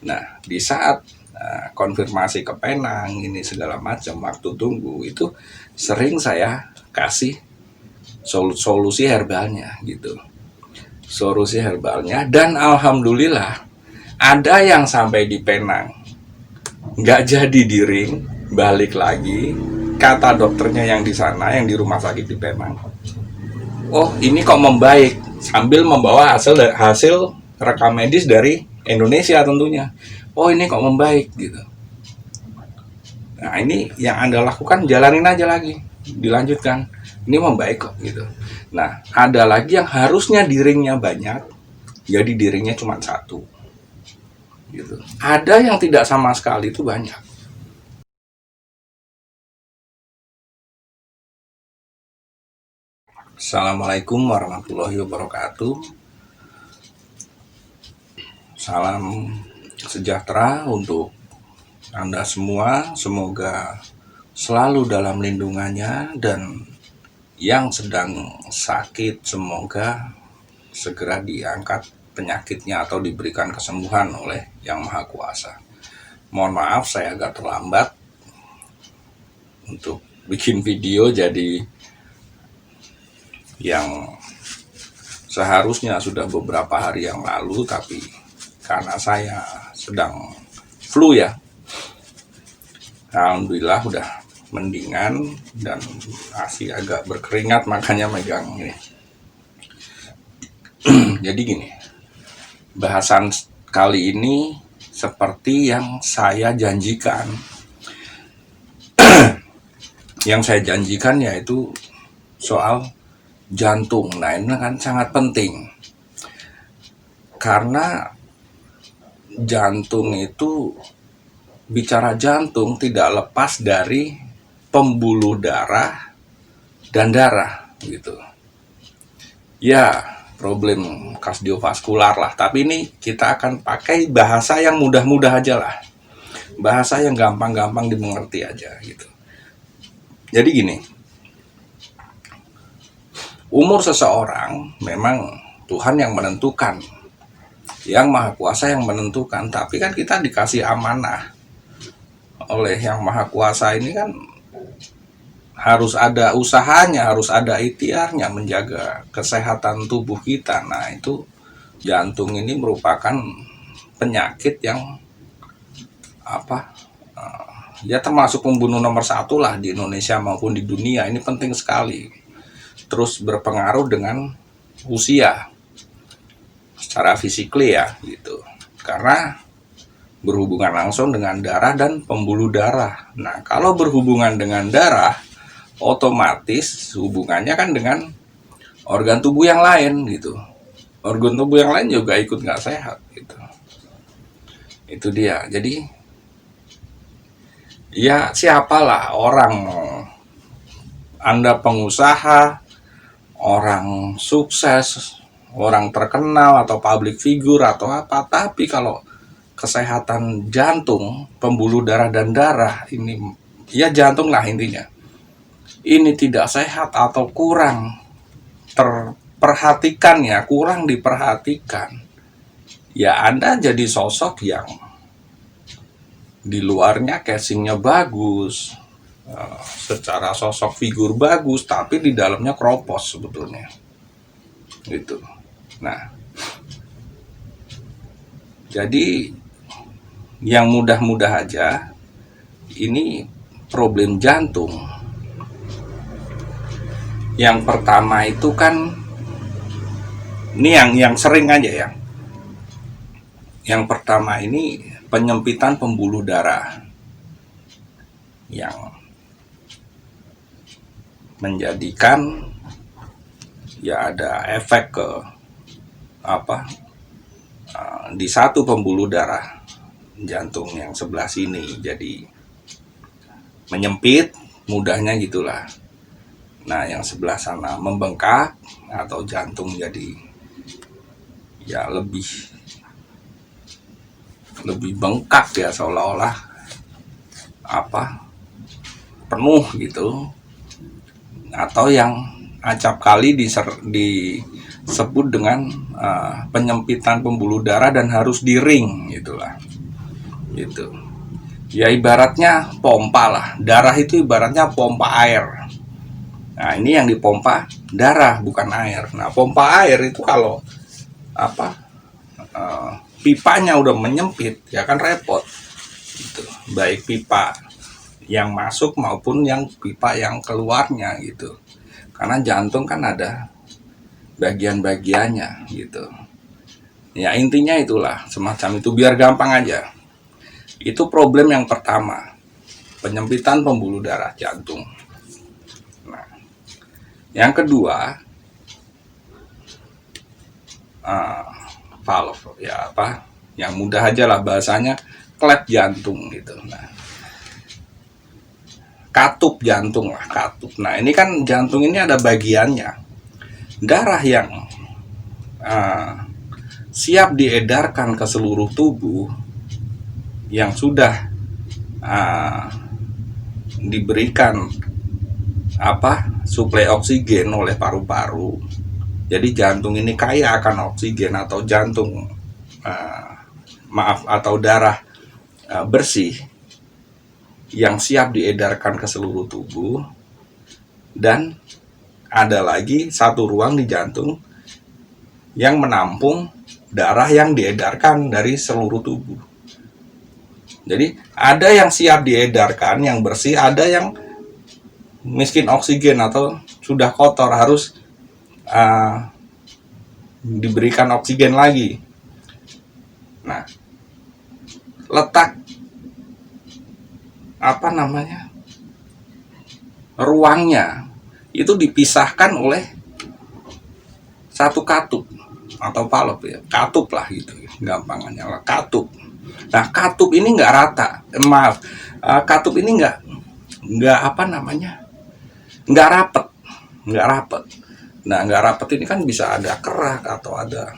Nah, di saat konfirmasi ke Penang ini segala macam waktu tunggu itu sering saya kasih solusi herbalnya gitu. Solusi herbalnya, dan alhamdulillah ada yang sampai di Penang nggak jadi di ring, balik lagi, kata dokternya yang di sana, yang di rumah sakit di Penang, oh ini kok membaik, sambil membawa hasil rekam medis dari Indonesia tentunya. Oh ini kok membaik gitu. Nah ini yang Anda lakukan, jalanin aja lagi, dilanjutkan, ini membaik kok gitu. Nah ada lagi yang harusnya di ringnya banyak, jadi di ringnya cuma satu gitu. Ada yang tidak sama sekali, itu banyak. Assalamualaikum warahmatullahi wabarakatuh. Salam sejahtera untuk Anda semua. Semoga selalu dalam lindungannya, dan yang sedang sakit semoga segera diangkat penyakitnya atau diberikan kesembuhan oleh Yang Maha Kuasa. Mohon maaf saya agak terlambat untuk bikin video, jadi yang seharusnya sudah beberapa hari yang lalu, tapi karena saya sedang flu ya, alhamdulillah udah mendingan dan masih agak berkeringat, makanya megang ini. Jadi gini, bahasan kali ini seperti yang saya janjikan. Yang saya janjikan yaitu soal jantung. Nah ini kan sangat penting, karena jantung itu, bicara jantung tidak lepas dari pembuluh darah dan darah gitu ya, problem kardiovaskular lah. Tapi ini kita akan pakai bahasa yang mudah-mudah aja lah, bahasa yang gampang-gampang dimengerti aja gitu. Jadi gini, umur seseorang memang Tuhan yang menentukan, Yang Maha Kuasa yang menentukan, tapi kan kita dikasih amanah oleh Yang Maha Kuasa ini kan, harus ada usahanya, harus ada ikhtiarnya menjaga kesehatan tubuh kita. Nah itu jantung ini merupakan penyakit yang ya termasuk pembunuh nomor satu lah di Indonesia maupun di dunia. Ini penting sekali. Terus berpengaruh dengan usia secara fisikly ya gitu, karena berhubungan langsung dengan darah dan pembuluh darah. Nah kalau berhubungan dengan darah, otomatis hubungannya kan dengan organ tubuh yang lain gitu. Organ tubuh yang lain juga ikut nggak sehat gitu. Itu dia. Jadi ya siapalah orang, Anda pengusaha, orang sukses, orang terkenal atau public figure atau apa, tapi kalau kesehatan jantung, pembuluh darah dan darah ini, ya jantung lah intinya, ini tidak sehat atau kurang terperhatikan ya, kurang diperhatikan, ya Anda jadi sosok yang di luarnya casingnya bagus, secara sosok figur bagus, tapi di dalamnya kropos sebetulnya gitu. Nah jadi yang mudah-mudah aja, ini problem jantung. Yang pertama itu kan, ini yang sering aja ya. Yang pertama ini penyempitan pembuluh darah, yang menjadikan ya ada efek ke di satu pembuluh darah jantung yang sebelah sini, jadi menyempit, mudahnya gitulah. Nah yang sebelah sana membengkak atau jantung jadi ya lebih bengkak ya, seolah-olah penuh gitu, atau yang acap kali disebut dengan penyempitan pembuluh darah dan harus di ring gitulah. gitu. Ya ibaratnya pompa lah, darah itu ibaratnya pompa air. Nah ini yang dipompa darah bukan air. Nah pompa air itu kalau pipanya udah menyempit ya kan repot gitu. Baik pipa yang masuk maupun yang pipa yang keluarnya gitu. Karena jantung kan ada bagian-bagiannya gitu. Ya intinya itulah semacam itu biar gampang aja. Itu problem yang pertama, penyempitan pembuluh darah jantung. Nah, yang kedua, valve ya yang mudah aja lah bahasanya, klep jantung gitu. Nah, katup jantung lah, katup. Nah ini kan jantung ini ada bagiannya, darah yang siap diedarkan ke seluruh tubuh yang sudah diberikan suplai oksigen oleh paru-paru. Jadi jantung ini kaya akan oksigen atau jantung atau darah bersih yang siap diedarkan ke seluruh tubuh. Dan ada lagi satu ruang di jantung yang menampung darah yang diedarkan dari seluruh tubuh. Jadi ada yang siap diedarkan, yang bersih, ada yang miskin oksigen atau sudah kotor, harus diberikan oksigen lagi. Nah, letak ruangnya itu dipisahkan oleh satu katup atau valve ya, katup lah gitu, gampangannya lah katup. Nah katup ini nggak rata, katup ini nggak rapet. Nah nggak rapet ini kan bisa ada kerak atau ada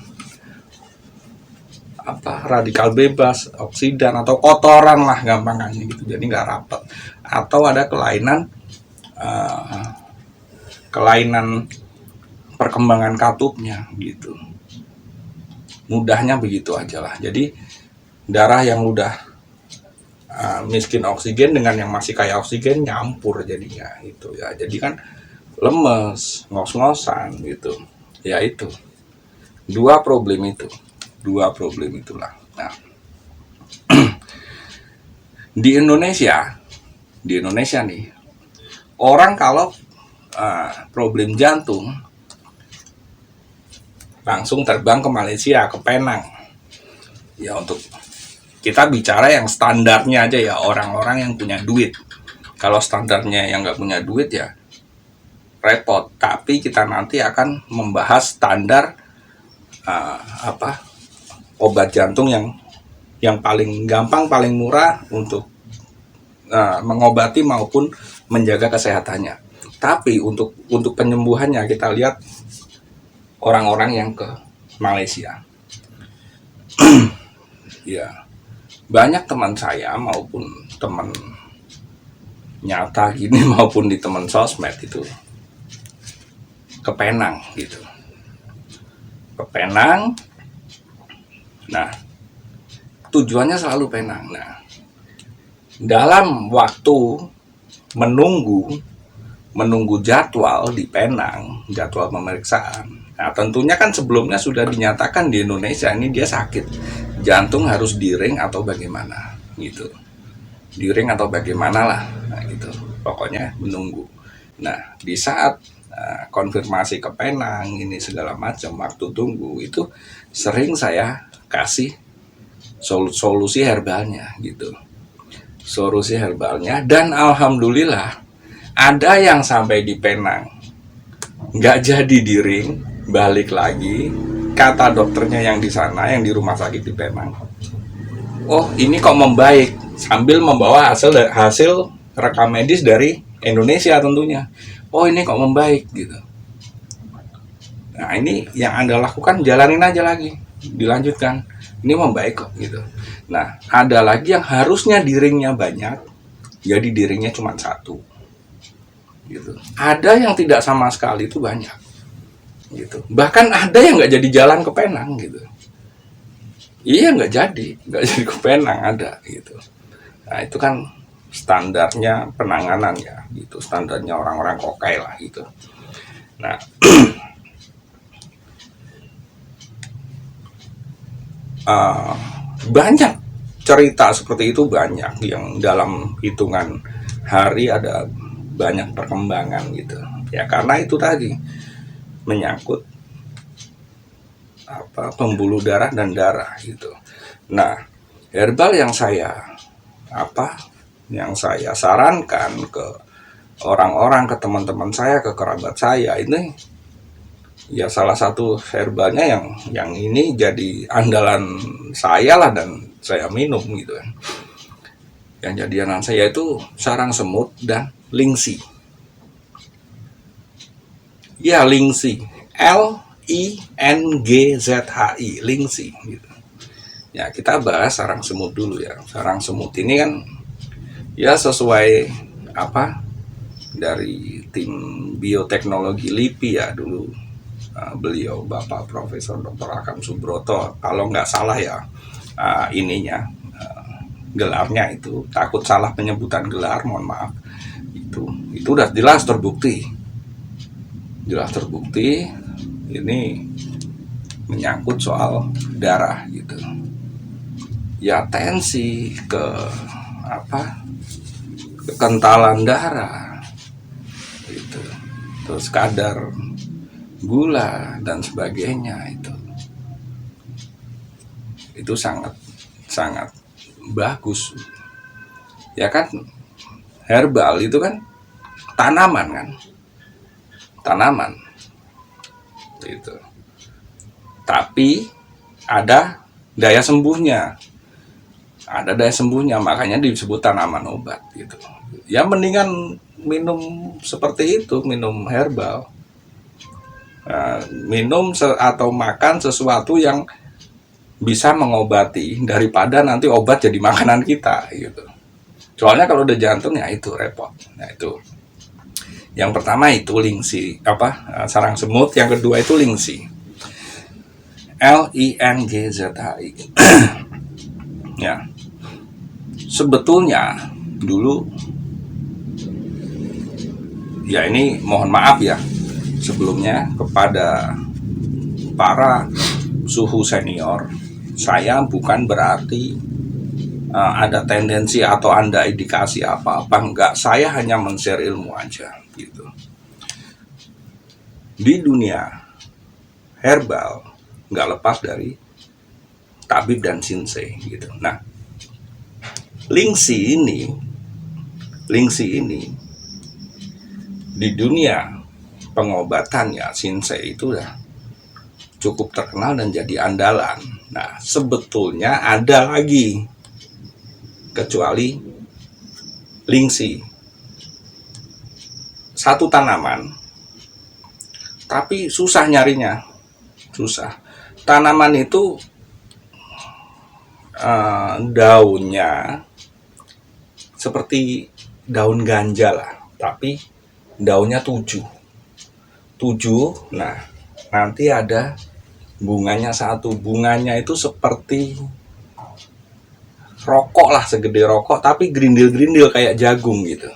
radikal bebas, oksidan atau kotoran lah gampangannya gitu, jadi nggak rapet atau ada kelainan perkembangan katupnya gitu. Mudahnya begitu aja lah. Jadi darah yang udah miskin oksigen dengan yang masih kaya oksigen nyampur jadinya itu ya. Jadi kan lemes, ngos-ngosan gitu. Ya itu. Dua problem itulah. Nah, di Indonesia nih, orang kalau problem jantung langsung terbang ke Malaysia, ke Penang. Ya untuk kita bicara yang standarnya aja ya, orang-orang yang punya duit. Kalau standarnya yang nggak punya duit ya repot. Tapi kita nanti akan membahas standar obat jantung yang paling gampang, paling murah untuk mengobati maupun menjaga kesehatannya. Tapi untuk penyembuhannya kita lihat orang-orang yang ke Malaysia. Ya, banyak teman saya maupun teman nyata gini maupun di teman sosmed itu ke Penang gitu. Ke Penang. Nah, tujuannya selalu Penang. Nah, dalam waktu menunggu jadwal di Penang, jadwal pemeriksaan. Nah, tentunya kan sebelumnya sudah dinyatakan di Indonesia ini dia sakit jantung, harus di-ring atau bagaimana gitu. Di-ring atau bagaimana lah. Nah, gitu. Pokoknya menunggu. Nah, di saat konfirmasi ke Penang ini segala macam, waktu tunggu itu sering saya kasih solusi herbalnya gitu. Solusi herbalnya, dan alhamdulillah ada yang sampai di Penang nggak jadi di-ring, balik lagi, kata dokternya yang di sana, yang di rumah sakit di Penang, oh ini kok membaik, sambil membawa hasil rekam medis dari Indonesia tentunya. Oh ini kok membaik gitu. Nah ini yang Anda lakukan, jalanin aja lagi, dilanjutkan, ini membaik kok gitu. Nah ada lagi yang harusnya di-ringnya banyak, jadi di-ringnya cuma satu gitu. Ada yang tidak sama sekali, itu banyak gitu. Bahkan ada yang nggak jadi jalan ke Penang gitu. Iya, nggak jadi kepenang ada gitu. Nah itu kan standarnya penanganan ya gitu, standarnya orang-orang kokai lah gitu. Nah uh, banyak cerita seperti itu, banyak yang dalam hitungan hari ada banyak perkembangan gitu ya, karena itu tadi menyangkut apa, pembuluh darah dan darah gitu. Nah herbal yang saya apa yang saya sarankan ke orang-orang, ke teman-teman saya, ke kerabat saya ini, ya salah satu herbalnya yang ini jadi andalan saya lah, dan saya minum gitu kan. Yang jadi andalan saya itu sarang semut dan lingsi. Ya lingsi, LINGZHI, lingsi gitu. Ya kita bahas sarang semut dulu ya. Sarang semut ini kan ya sesuai apa, dari tim bioteknologi LIPI ya dulu, beliau Bapak Profesor Dr. Akam Subroto, kalau nggak salah ya, ininya gelarnya itu, takut salah penyebutan gelar, mohon maaf. Itu udah jelas terbukti ini menyangkut soal darah gitu. Ya tensi, ke apa, kekentalan darah gitu, terus kadar gula dan sebagainya, itu sangat sangat bagus ya kan. Herbal itu kan tanaman kan, tanaman gitu, tapi ada daya sembuhnya, makanya disebut tanaman obat gitu. Ya mendingan minum seperti itu, minum herbal. Minum atau makan sesuatu yang bisa mengobati daripada nanti obat jadi makanan kita gitu. Soalnya kalau udah jantung ya itu repot. Nah itu yang pertama itu lingsi, apa, sarang semut. Yang kedua itu lingsi, LINGZHI. Ya sebetulnya dulu ya, ini mohon maaf ya sebelumnya kepada para suhu senior, saya bukan berarti ada tendensi atau Anda indikasi apa-apa, enggak. Saya hanya men-share ilmu aja gitu. Di dunia herbal nggak lepas dari tabib dan shinsei gitu. Nah lingsi ini di dunia pengobatannya shinsei itu udah cukup terkenal dan jadi andalan. Nah sebetulnya ada lagi kecuali lingsi, satu tanaman tapi susah nyarinya, susah. Tanaman itu daunnya seperti daun ganja lah, tapi daunnya 7. Nah nanti ada bunganya satu, bunganya itu seperti rokok lah, segede rokok, tapi gerindil-gerindil kayak jagung gitu.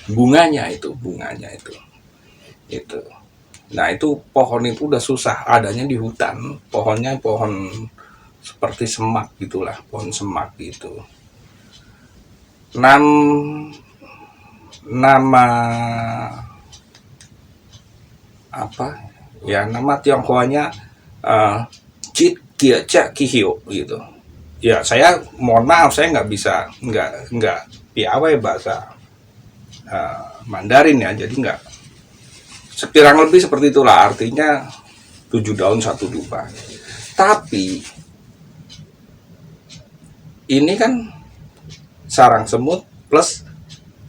Bunganya itu. Nah itu pohon itu udah susah, adanya di hutan. Pohonnya pohon seperti semak gitulah, pohon semak gitu. Nama apa? Ya nama Tionghoanya Chit Kia Cha Kihyo gitu. Ya saya mohon maaf, saya nggak piawai bahasa Mandarin ya, jadi nggak, sekirang lebih seperti itulah artinya 7 daun 1 dupa. Tapi ini kan sarang semut plus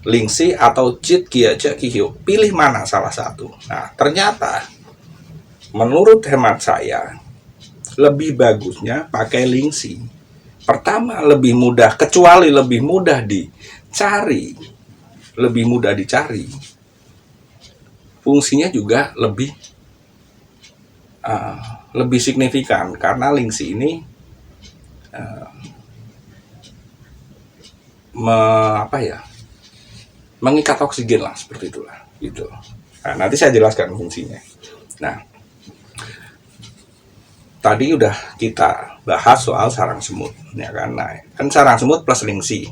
lingsi atau Chit Kia Cha Kihyo, pilih mana salah satu. Nah ternyata menurut hemat saya lebih bagusnya pakai lingsi. Pertama lebih mudah, kecuali lebih mudah dicari, fungsinya juga lebih signifikan, karena lingsi ini eh, apa ya, mengikat oksigen lah, seperti itulah gitu. Nah, nanti saya jelaskan fungsinya. Nah, tadi udah kita bahas soal sarang semut, ya kan? Nah, kan sarang semut plus lingsi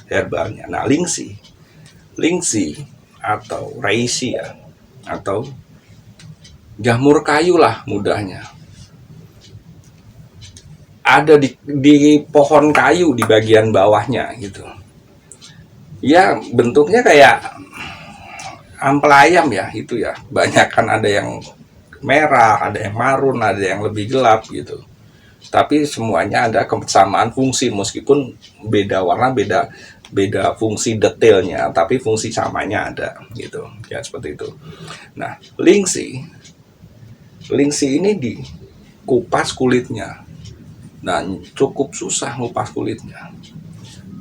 herbalnya. Nah, lingsi atau reishi ya, atau jamur kayu lah mudahnya. Ada di pohon kayu di bagian bawahnya gitu. Ya, bentuknya kayak ampel ayam ya, itu ya. Banyak kan, ada yang merah, ada yang marun, ada yang lebih gelap gitu. Tapi semuanya ada kesamaan fungsi, meskipun beda warna, beda fungsi detailnya, tapi fungsi samanya ada gitu ya, seperti itu. Nah, lingsi ini dikupas kulitnya. Nah, cukup susah ngupas kulitnya.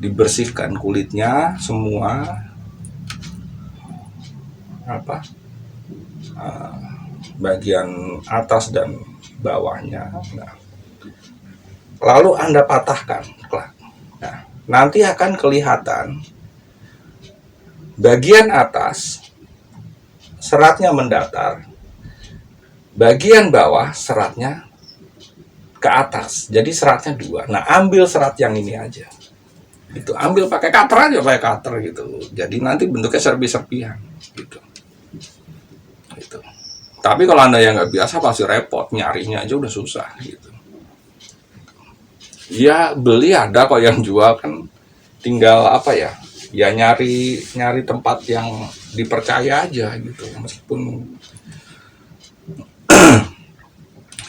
Dibersihkan kulitnya semua, apa, bagian atas dan bawahnya. Nah, lalu Anda patahkan. Nah, nanti akan kelihatan bagian atas seratnya mendatar, bagian bawah seratnya ke atas. Jadi seratnya dua. Nah, ambil serat yang ini aja. Itu ambil pakai cutter aja, pakai cutter gitu. Jadi nanti bentuknya serpi-serpian gitu. Gitu. Tapi kalau Anda yang nggak biasa pasti repot, nyarinya aja udah susah gitu. Ya, beli ada kok yang jual, kan tinggal apa ya? Ya nyari tempat yang dipercaya aja gitu. Meskipun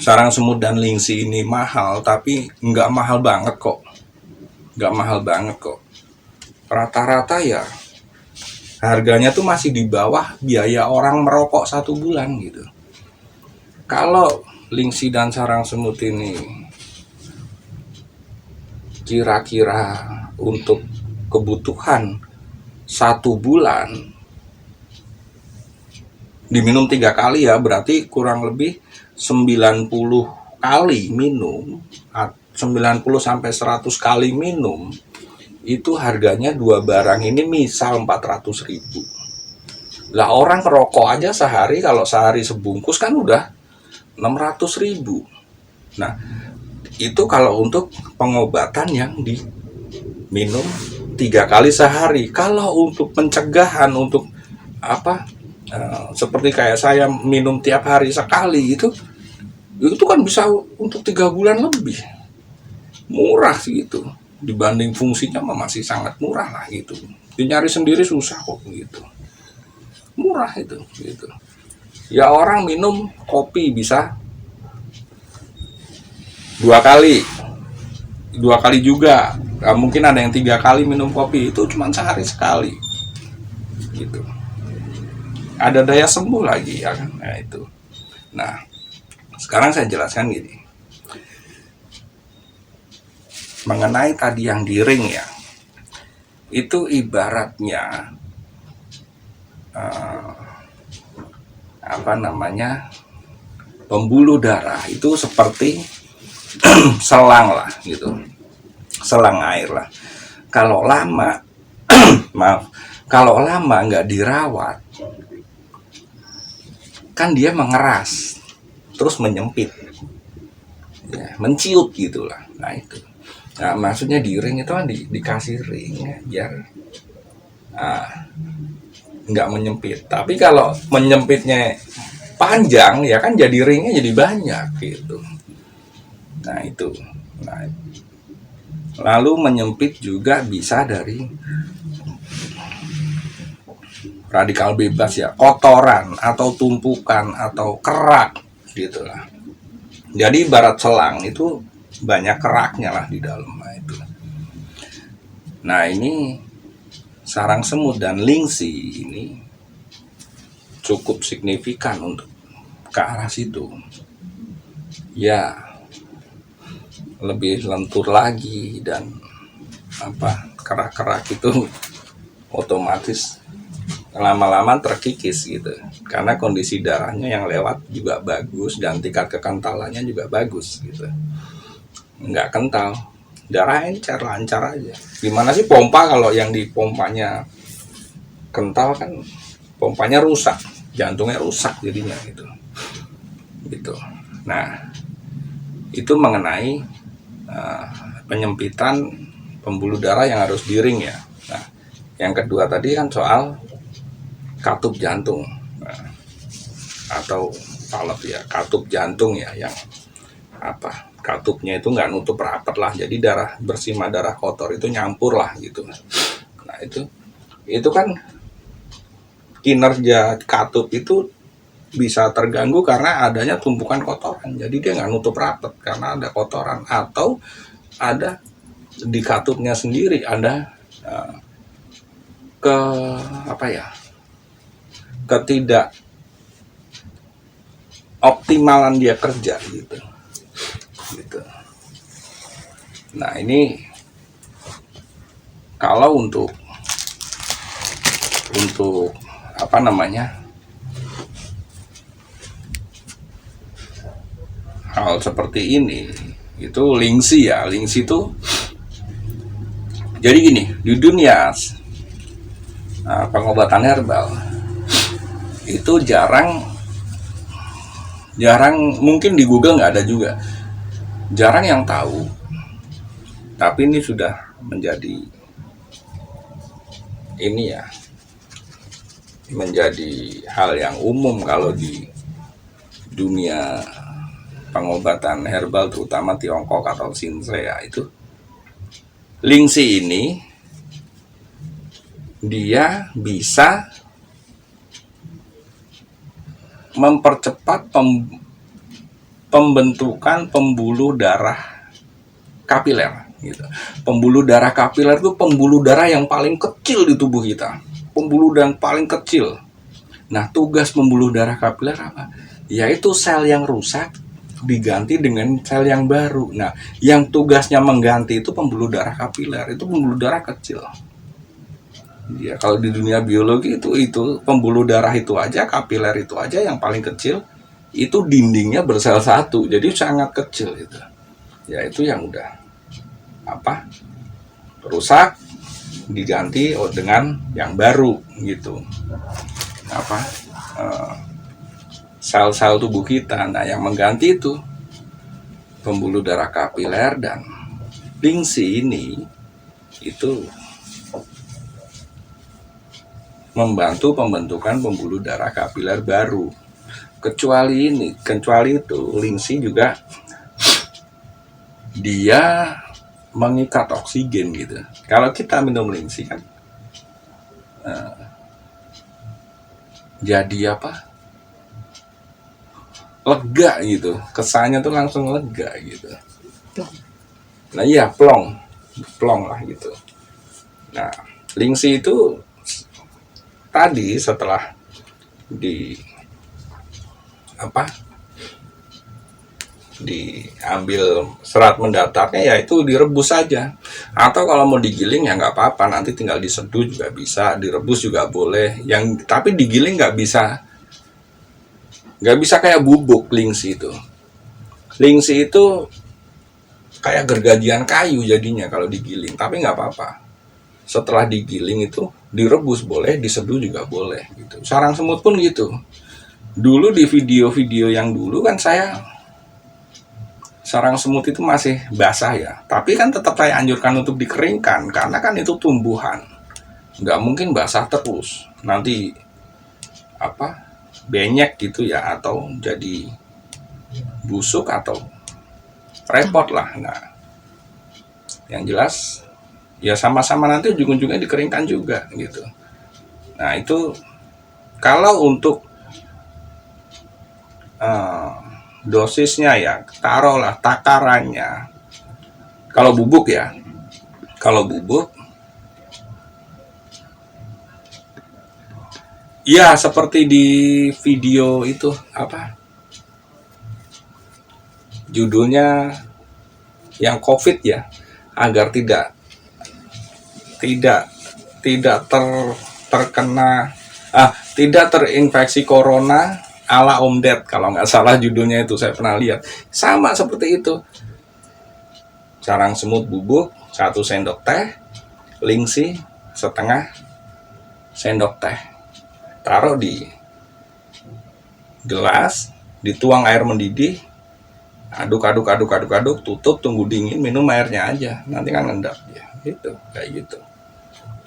sarang semut dan lingsi ini mahal, tapi nggak mahal banget kok. Nggak mahal banget kok. Rata-rata ya harganya tuh masih di bawah biaya orang merokok 1 bulan gitu. Kalau lingsi dan sarang semut ini kira-kira untuk kebutuhan 1 bulan diminum 3 kali ya, berarti kurang lebih 90 kali minum, 90 sampai 100 kali minum, itu harganya dua barang ini misal 400.000. Lah, orang rokok aja sehari, kalau sehari sebungkus kan udah 600.000. Nah, itu kalau untuk pengobatan yang diminum 3 kali sehari. Kalau untuk pencegahan, untuk apa, seperti kayak saya minum tiap hari sekali, itu kan bisa untuk 3 bulan lebih. Murah sih itu, dibanding fungsinya masih sangat murah lah gitu. Nyari sendiri susah kok gitu, murah itu gitu. Ya, orang minum kopi bisa 2 kali juga. Nah, mungkin ada yang 3 kali minum kopi, itu cuma sehari sekali gitu. Ada daya sembuh lagi ya kan. Nah, itu. Nah, sekarang saya jelaskan gini. Mengenai tadi yang di ring ya. Itu ibaratnya pembuluh darah itu seperti selang lah gitu, selang air lah. Kalau lama kalau lama nggak dirawat, kan dia mengeras terus menyempit ya, menciut gitulah. Nah, itu, nah, maksudnya di ring itu kan dikasih ring ya, biar nggak menyempit. Tapi kalau menyempitnya panjang ya kan, jadi ringnya jadi banyak gitu. Nah, itu. Nah, lalu menyempit juga bisa dari radikal bebas ya, kotoran atau tumpukan atau kerak gitulah. Jadi ibarat selang itu banyak keraknya lah di dalam. Nah, itu. Nah, ini sarang semut dan lingsi ini cukup signifikan untuk ke arah situ. Ya, lebih lentur lagi, dan kerak-kerak itu otomatis lama-lama terkikis gitu, karena kondisi darahnya yang lewat juga bagus dan tingkat kekentalannya juga bagus gitu, nggak kental darah encer, lancar aja. Gimana sih pompa kalau yang di pompanya kental kan pompanya rusak, jantungnya rusak jadinya gitu. Nah, itu mengenai penyempitan pembuluh darah yang harus di-ring ya. Nah, yang kedua tadi kan soal katup jantung, atau valve ya, katup jantung ya, yang katupnya itu nggak nutup rapat lah, jadi darah bersih sama darah kotor itu nyampur lah gitu. Nah itu kan kinerja katup itu bisa terganggu karena adanya tumpukan kotoran, jadi dia nggak nutup rapat karena ada kotoran, atau ada di katupnya sendiri ada ketidak optimalan dia kerja gitu. Nah ini kalau untuk hal seperti ini itu Lingsi ya. Lingsi itu jadi gini, di dunia pengobatan herbal itu jarang, mungkin di Google nggak ada juga, jarang yang tahu, tapi ini sudah menjadi menjadi hal yang umum kalau di dunia pengobatan herbal, terutama Tiongkok atau Shinsei itu. Lingsi ini dia bisa mempercepat pembentukan pembuluh darah kapiler gitu. Pembuluh darah kapiler itu pembuluh darah yang paling kecil di tubuh kita, pembuluh darah paling kecil. Nah, tugas pembuluh darah kapiler apa? Yaitu sel yang rusak diganti dengan sel yang baru. Nah, yang tugasnya mengganti itu pembuluh darah kapiler, itu pembuluh darah kecil. Ya, kalau di dunia biologi itu pembuluh darah itu aja, kapiler itu aja yang paling kecil, itu dindingnya bersel satu, jadi sangat kecil itu. Ya itu yang udah rusak diganti dengan yang baru gitu. Sel-sel tubuh kita. Nah, yang mengganti itu pembuluh darah kapiler, dan Lingsi ini itu membantu pembentukan pembuluh darah kapiler baru. Kecuali itu Lingsi juga dia mengikat oksigen gitu. Kalau kita minum Lingsi kan jadi lega gitu, kesannya tuh langsung lega gitu. Nah iya, plong lah gitu. Nah, Lingsi itu tadi setelah diambil serat mendatarnya, yaitu direbus saja, atau kalau mau digiling ya nggak apa-apa, nanti tinggal diseduh juga bisa, direbus juga boleh. Tapi digiling nggak bisa kayak bubuk. Lingsi itu kayak gergajian kayu jadinya kalau digiling, tapi nggak apa-apa. Setelah digiling itu direbus boleh, diseduh juga boleh gitu. Sarang semut pun gitu. Dulu di video-video yang dulu kan sarang semut itu masih basah ya, tapi kan tetap saya anjurkan untuk dikeringkan, karena kan itu tumbuhan, nggak mungkin basah terus, nanti benyek gitu ya, atau jadi busuk atau repot lah. Nah, yang jelas ya sama-sama nanti ujung-ujungnya dikeringkan juga gitu. Nah itu kalau untuk dosisnya ya, taruhlah takarannya. Kalau bubuk ya seperti di video itu judulnya yang COVID ya, agar tidak terinfeksi corona ala Om Ded, kalau nggak salah judulnya itu, saya pernah lihat. Sama seperti itu. sarang semut bubuk 1 sendok teh, lingsi setengah sendok teh. Taruh di gelas, dituang air mendidih, aduk, tutup, tunggu dingin, minum airnya aja, nanti kan ngendap ya, gitu, kayak gitu.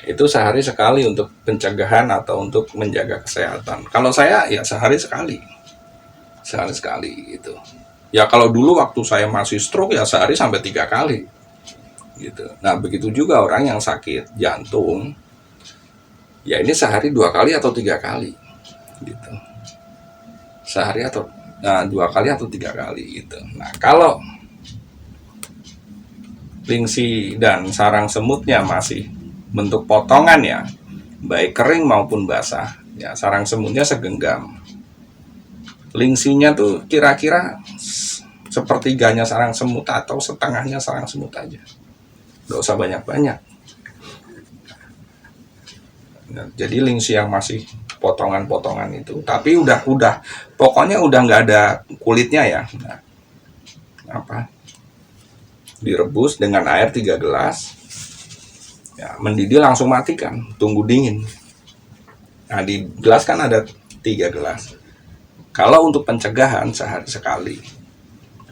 Itu sehari sekali untuk pencegahan atau untuk menjaga kesehatan. Kalau saya ya sehari sekali gitu. Ya kalau dulu waktu saya masih stroke ya sehari sampai 3 kali gitu. Nah begitu juga orang yang sakit jantung, ya ini sehari 2 kali atau 3 kali gitu. Sehari atau 2 kali atau 3 kali gitu. Nah kalau lingsi dan sarang semutnya masih bentuk potongan ya, baik kering maupun basah, ya sarang semutnya segenggam, lingsinya tuh kira-kira sepertiganya sarang semut atau setengahnya sarang semut aja, nggak usah banyak-banyak. Nah, jadi lingsi yang masih potongan-potongan itu, tapi udah pokoknya udah nggak ada kulitnya ya. Nah, direbus dengan air 3 gelas, ya, mendidih langsung matikan, tunggu dingin. Nah di gelas kan ada 3 gelas. Kalau untuk pencegahan sehari sekali,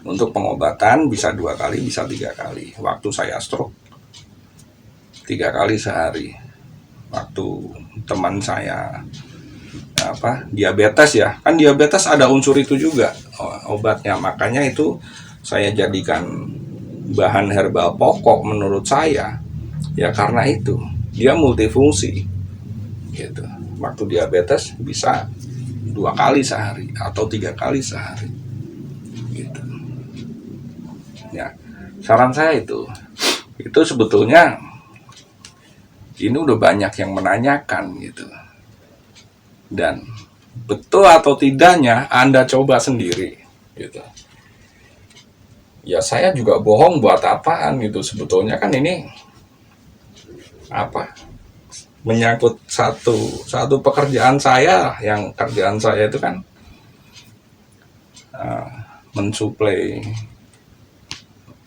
untuk pengobatan bisa 2 kali, bisa 3 kali. Waktu saya stroke 3 kali sehari. Waktu teman saya diabetes ya, kan diabetes ada unsur itu juga obatnya, makanya itu saya jadikan bahan herbal pokok menurut saya ya, karena itu dia multifungsi gitu. Waktu diabetes bisa 2 kali sehari atau 3 kali sehari gitu ya. Saran saya itu sebetulnya ini udah banyak yang menanyakan gitu, dan betul atau tidaknya Anda coba sendiri gitu. Ya saya juga bohong buat apaan gitu, sebetulnya kan ini menyangkut satu pekerjaan saya, yang kerjaan saya itu kan mensuplai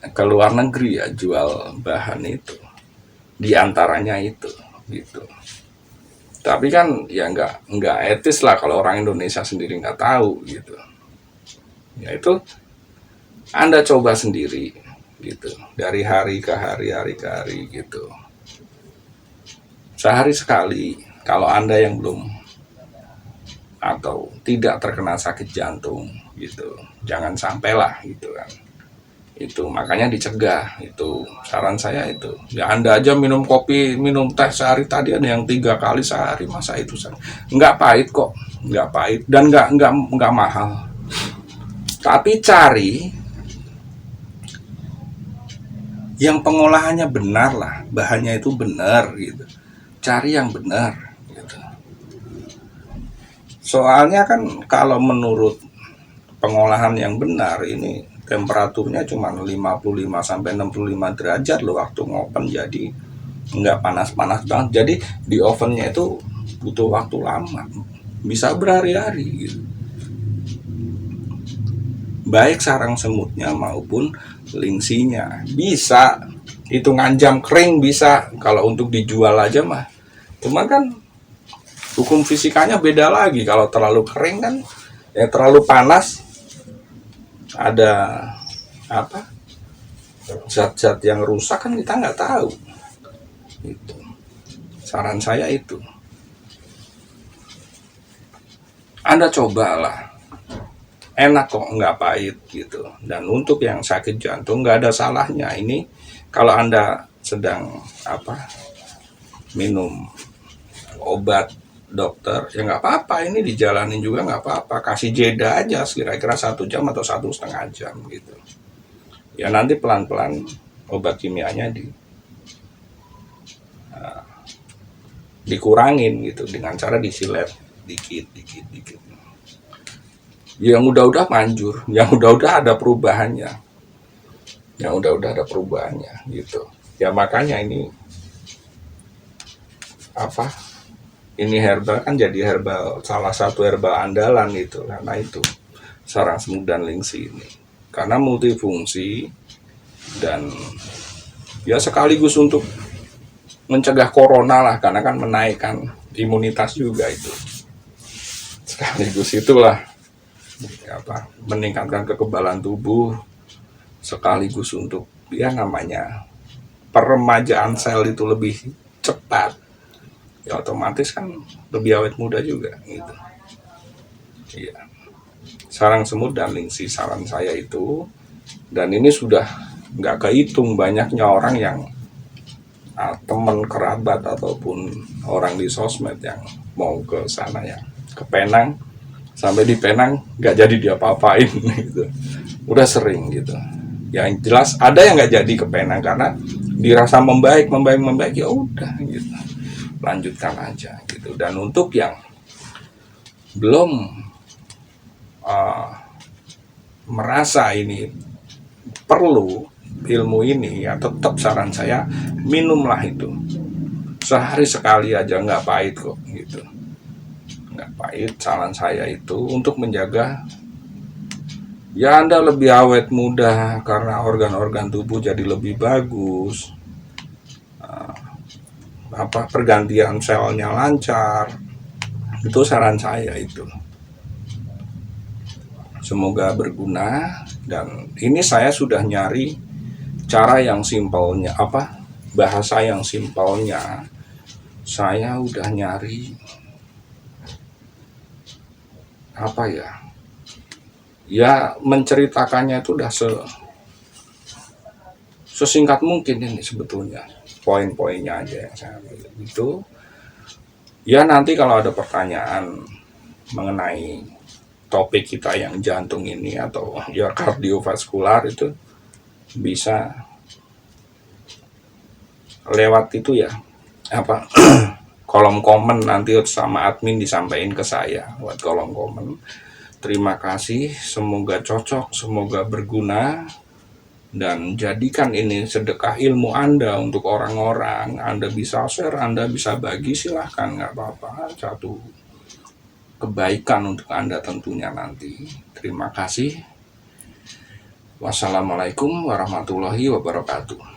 ke luar negeri ya, jual bahan itu, diantaranya itu gitu. Tapi kan ya nggak etis lah kalau orang Indonesia sendiri nggak tahu gitu. Ya itu Anda coba sendiri gitu, dari hari ke hari gitu. Sehari sekali, kalau Anda yang belum atau tidak terkena sakit jantung gitu, jangan sampailah gitu kan. Itu makanya dicegah, itu saran saya itu. Ya Anda aja minum kopi, minum teh sehari, tadi ada yang 3 kali sehari, masa itu nggak pahit kok, nggak pahit dan nggak mahal. Tapi cari yang pengolahannya benar lah, bahannya itu benar gitu. Cari yang benar gitu. Soalnya kan kalau menurut pengolahan yang benar ini temperaturnya cuma 55 sampai 65 derajat loh waktu ngopen, jadi nggak panas-panas banget. Jadi di ovennya itu butuh waktu lama, bisa berhari-hari gitu. Baik sarang semutnya maupun lingsinya bisa hitungan jam kering bisa, kalau untuk dijual aja mah. Cuma kan hukum fisikanya beda lagi, kalau terlalu kering kan ya terlalu panas, ada zat-zat yang rusak kan kita nggak tahu itu. Saran saya itu Anda cobalah, enak kok, nggak pahit gitu. Dan untuk yang sakit jantung nggak ada salahnya ini, kalau Anda sedang minum obat dokter ya nggak apa-apa, ini dijalanin juga nggak apa-apa, kasih jeda aja kira-kira 1 jam atau 1,5 jam gitu ya. Nanti pelan-pelan obat kimianya dikurangin gitu dengan cara disilet dikit. Yang udah manjur, yang udah ada perubahannya, gitu ya. Makanya ini ini herbal kan jadi herbal, salah satu herbal andalan itu karena itu sarang semut dan lingsi ini, karena multifungsi dan ya sekaligus untuk mencegah corona lah, karena kan menaikkan imunitas juga itu. Sekaligus itulah meningkatkan kekebalan tubuh, sekaligus untuk ya namanya peremajaan sel itu lebih cepat, ya otomatis kan lebih awet muda juga gitu. Iya. Sarang semut dan lingsi saran saya itu, dan ini sudah nggak kehitung banyaknya orang yang teman kerabat ataupun orang di sosmed yang mau ke sana ya, ke Penang, sampai di Penang nggak jadi diapa-apain gitu. Udah sering gitu. Yang jelas ada yang nggak jadi ke Penang karena dirasa membaik ya udah gitu, lanjutkan aja gitu. Dan untuk yang belum merasa ini perlu ilmu ini, ya tetap saran saya minumlah itu sehari sekali aja, nggak pahit kok gitu, nggak pahit. Saran saya itu untuk menjaga ya Anda lebih awet muda, karena organ-organ tubuh jadi lebih bagus, pergantian selnya lancar. Itu saran saya itu. Semoga berguna, dan ini saya sudah nyari cara yang simpelnya, bahasa yang simpelnya. Saya udah nyari ya menceritakannya itu udah sesingkat mungkin ini sebetulnya. Poin-poinnya aja yang saya ambil itu. Ya nanti kalau ada pertanyaan mengenai topik kita yang jantung ini atau ya kardiovaskular, itu bisa lewat itu ya kolom komen, nanti sama admin disampaikan ke saya buat kolom komen. Terima kasih, semoga cocok, semoga berguna, dan jadikan ini sedekah ilmu Anda untuk orang-orang. Anda bisa share, Anda bisa bagi, silahkan, nggak apa-apa. Satu kebaikan untuk Anda tentunya nanti. Terima kasih. Wassalamualaikum warahmatullahi wabarakatuh.